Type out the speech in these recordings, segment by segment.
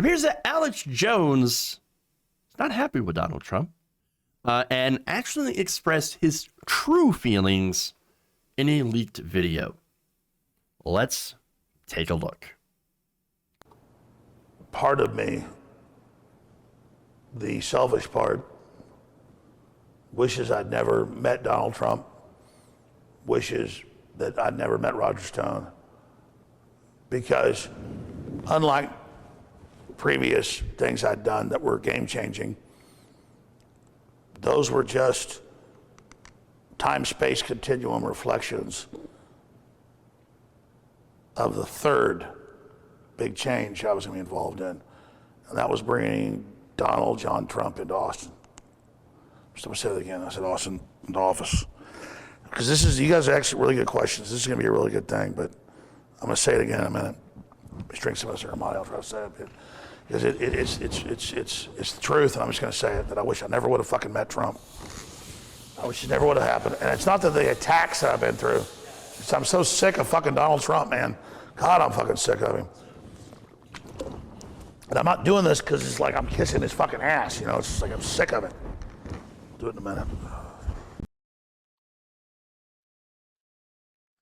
It appears that Alex Jones is not happy with Donald Trump and actually expressed his true feelings in a leaked video. Let's take a look. Part of me, the selfish part, wishes I'd never met Donald Trump, wishes that I'd never met Roger Stone, because unlike previous things I'd done that were game-changing, those were just time-space continuum reflections of the third big change I was going to be involved in, and that was bringing Donald John Trump into Austin. So I'm going to say that again. I said Austin into office. Because this is, you guys are actually really good questions. This is going to be a really good thing, but I'm going to say it again in a minute. Let's drink some of this Armani. I'll try to say it. Because it's the truth, and I'm just going to say it, that I wish I never would have fucking met Trump. I wish it never would have happened. And it's not that the attacks that I've been through. I'm so sick of fucking Donald Trump, man. God, I'm fucking sick of him. And I'm not doing this because it's like I'm kissing his fucking ass, you know? It's just like I'm sick of it. Do it in a minute.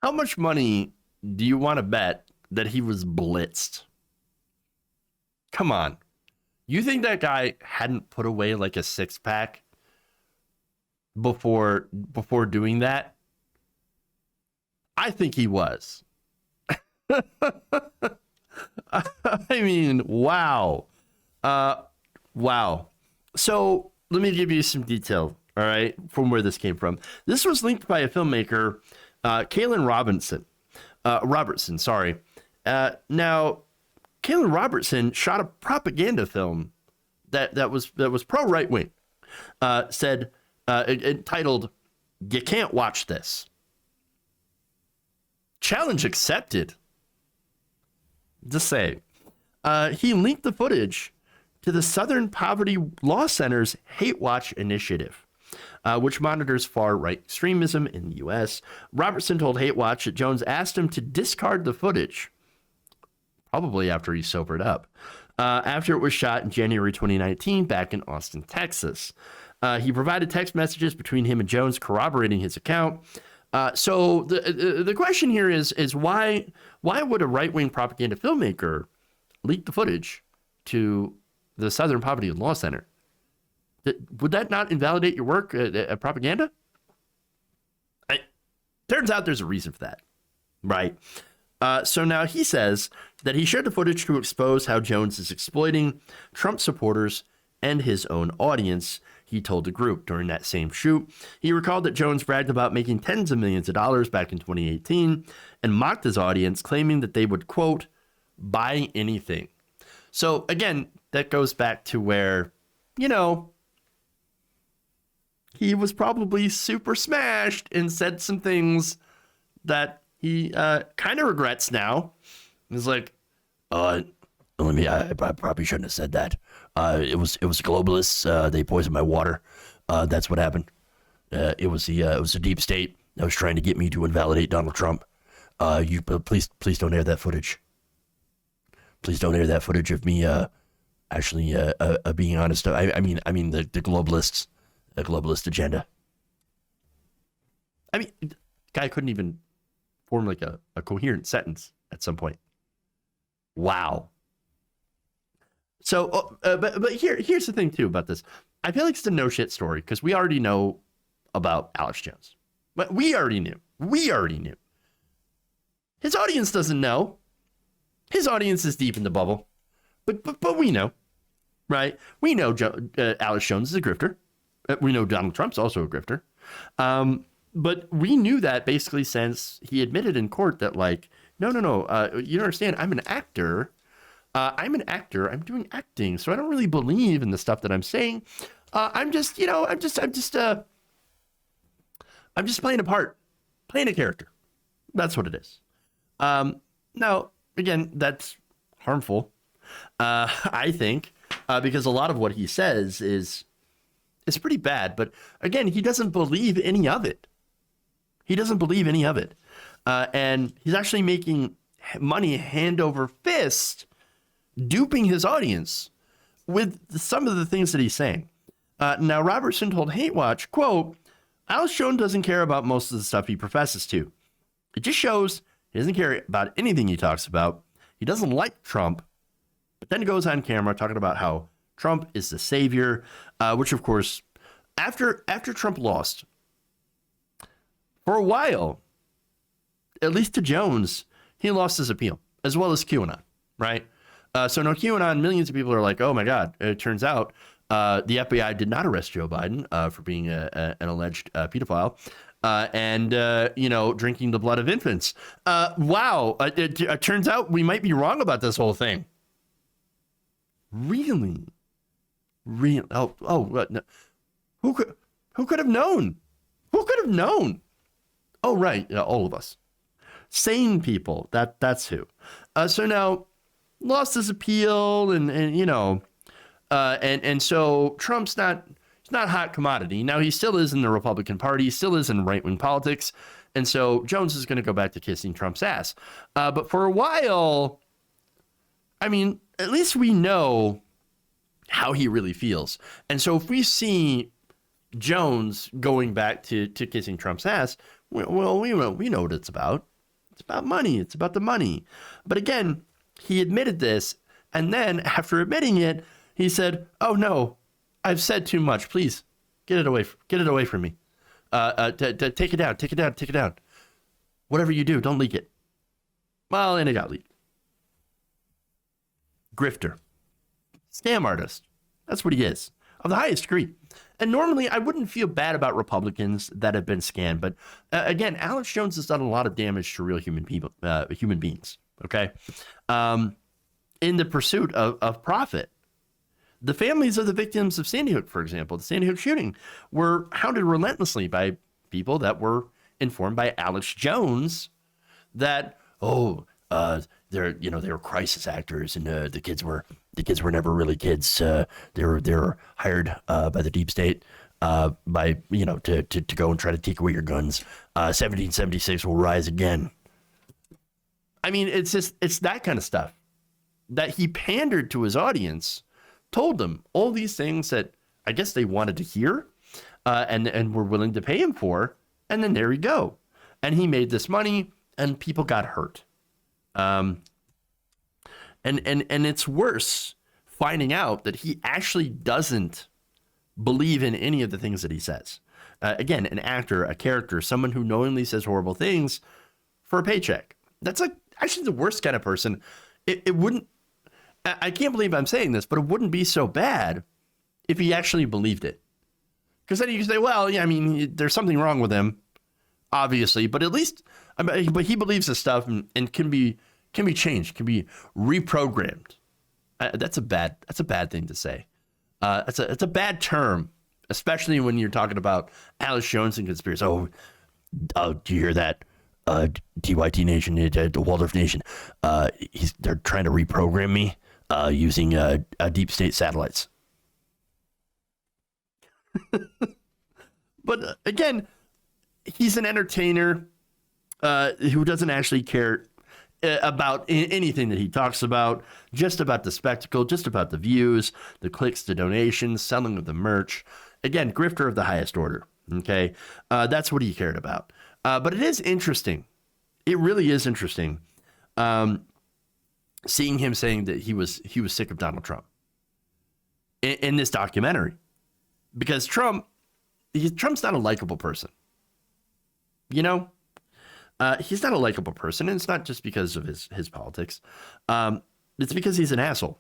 How much money do you want to bet that he was blitzed? Come on. You think that guy hadn't put away like a six-pack before doing that? I think he was. I mean, wow. Wow. So let me give you some detail, all right, from where this came from. This was linked by a filmmaker, Kaylin Robertson, sorry. Now, Kaylin Robertson shot a propaganda film that was pro right wing. Said entitled "You Can't Watch This." Challenge accepted. Just say, he linked the footage to the Southern Poverty Law Center's Hate Watch initiative, which monitors far-right extremism in the U.S. Robertson told Hate Watch that Jones asked him to discard the footage, probably after he sobered up, after it was shot in January 2019 back in Austin, Texas. He provided text messages between him and Jones corroborating his account. So the question here is why would a right-wing propaganda filmmaker leak the footage to the Southern Poverty Law Center? Would that not invalidate your work at propaganda? Turns out there's a reason for that, right? So now he says that he shared the footage to expose how Jones is exploiting Trump supporters and his own audience, he told the group during that same shoot. He recalled that Jones bragged about making tens of millions of dollars back in 2018 and mocked his audience, claiming that they would, quote, buy anything. So again, that goes back to where, you know, he was probably super smashed and said some things that he kind of regrets now. He's like, I probably shouldn't have said that. It was globalists. They poisoned my water. That's what happened. It was the deep state that was trying to get me to invalidate Donald Trump. Please don't air that footage. Please don't air that footage of me actually being honest. I mean the globalists, the globalist agenda. I mean, the guy couldn't even form like a coherent sentence at some point. Wow. So, but here's the thing too about this. I feel like it's a no shit story because we already know about Alex Jones. But we already knew. His audience doesn't know. His audience is deep in the bubble. But we know, right? We know Alex Jones is a grifter. We know Donald Trump's also a grifter. But we knew that basically since he admitted in court that like, no, you don't understand. I'm an actor. I'm doing acting. So I don't really believe in the stuff that I'm saying. I'm just playing a part, playing a character. That's what it is. Now, again, that's harmful, I think, because a lot of what he says is pretty bad. But again, he doesn't believe any of it. And he's actually making money hand over fist duping his audience with some of the things that he's saying. Now, Robertson told Hate Watch, quote, Alex Jones doesn't care about most of the stuff he professes to. It just shows he doesn't care about anything he talks about. He doesn't like Trump, but then goes on camera talking about how Trump is the savior, which, of course, after Trump lost, for a while, at least to Jones, he lost his appeal, as well as QAnon, right? So no QAnon, millions of people are like, oh my God, it turns out the FBI did not arrest Joe Biden for being an alleged pedophile and, drinking the blood of infants. Wow, it turns out we might be wrong about this whole thing. Really? No. Who could have known? Who could have known? Oh, right, all of us. Sane people, that's who. So now, lost his appeal, and so Trump's not a hot commodity. Now, he still is in the Republican Party, he still is in right-wing politics, and so Jones is going to go back to kissing Trump's ass. But for a while, I mean, at least we know how he really feels. And so if we see Jones going back to kissing Trump's ass, well, we know what it's about. It's about money. It's about the money. But again, he admitted this, and then after admitting it, he said, "Oh no, I've said too much. Please get it away from me. Take it down. Whatever you do, don't leak it." Well, and it got leaked. Grifter, scam artist. That's what he is, of the highest degree. And normally, I wouldn't feel bad about Republicans that have been scammed, but again, Alex Jones has done a lot of damage to real human beings. Okay, in the pursuit of profit. The families of the victims of Sandy Hook, for example, the Sandy Hook shooting, were hounded relentlessly by people that were informed by Alex Jones that, they were crisis actors, and the kids were never really kids. They were hired by the deep state to go and try to take away your guns. 1776 will rise again. I mean, it's that kind of stuff that he pandered to his audience, told them all these things that I guess they wanted to hear, and were willing to pay him for, and then there you go. And he made this money, and people got hurt. And it's worse finding out that he actually doesn't believe in any of the things that he says. Again, an actor, a character, someone who knowingly says horrible things for a paycheck. That's actually the worst kind of person. It wouldn't, I can't believe I'm saying this, but it wouldn't be so bad if he actually believed it. Because then you can say, well, yeah, I mean, there's something wrong with him, obviously, but at least, but he believes this stuff and can be changed, can be reprogrammed. That's a bad thing to say. It's a bad term, especially when you're talking about Alex Jones and conspiracy. Oh, do you hear that? TYT Nation, the Waldorf Nation. They're trying to reprogram me using deep state satellites. But again, he's an entertainer who doesn't actually care about anything that he talks about, just about the spectacle, just about the views, the clicks, the donations, selling of the merch. Again, grifter of the highest order. Okay, that's what he cared about. But it is interesting. It really is interesting seeing him saying that he was sick of Donald Trump in this documentary, because Trump's not a likable person. You know, he's not a likable person, and it's not just because of his politics. It's because he's an asshole,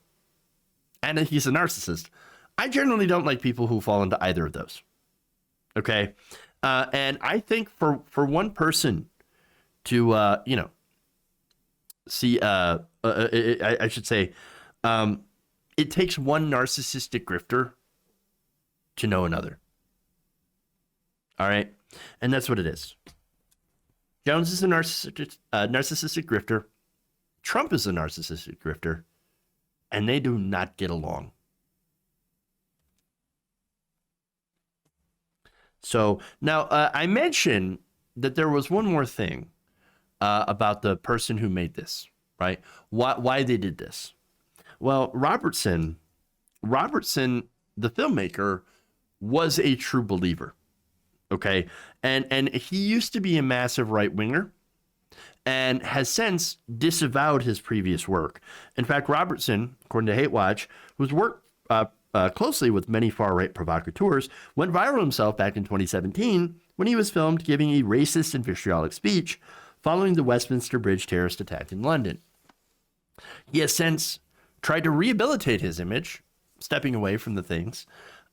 and he's a narcissist. I generally don't like people who fall into either of those. Okay, and I think for one person to see, I should say, it takes one narcissistic grifter to know another. All right, and that's what it is. Jones is a narcissistic grifter. Trump is a narcissistic grifter, and they do not get along. So now I mentioned that there was one more thing about the person who made this, right? Why they did this. Well, Robertson, the filmmaker, was a true believer. Okay. And he used to be a massive right winger and has since disavowed his previous work. In fact, Robertson, according to Hate Watch, who's worked closely with many far-right provocateurs, went viral himself back in 2017 when he was filmed giving a racist and vitriolic speech following the Westminster Bridge terrorist attack in London. He has since tried to rehabilitate his image, stepping away from the things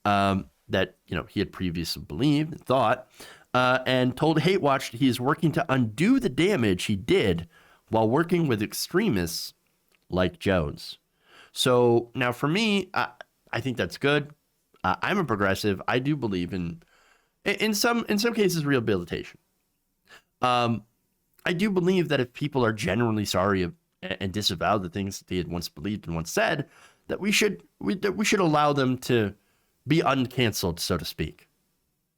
that he had previously believed and thought, and told Hate Watch he is working to undo the damage he did while working with extremists like Jones. So now for me, I think that's good. I'm a progressive. I do believe in some cases rehabilitation. I do believe that if people are genuinely sorry and disavow the things that they had once believed and once said, that we should allow them to be uncanceled, so to speak.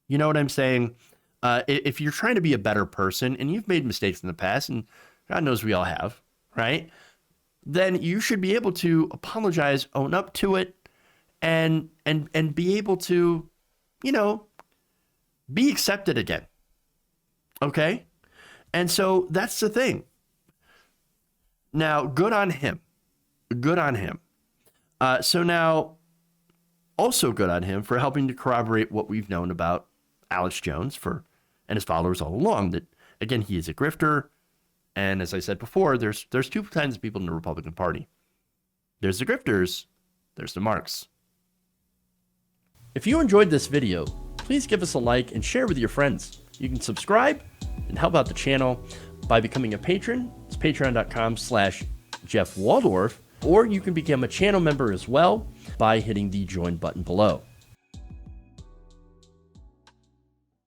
You know what I'm saying? If you're trying to be a better person and you've made mistakes in the past, and God knows we all have, right? Then you should be able to apologize, own up to it, and be able to, be accepted again. Okay? And so that's the thing. Now, good on him. Good on him. So now, also good on him for helping to corroborate what we've known about Alex Jones and his followers all along. That, again, he is a grifter. And as I said before, there's two kinds of people in the Republican Party. There's the grifters, there's the marks. If you enjoyed this video, please give us a like and share with your friends. You can subscribe and help out the channel by becoming a patron. It's patreon.com/Jeff Waldorf, or you can become a channel member as well by hitting the join button below.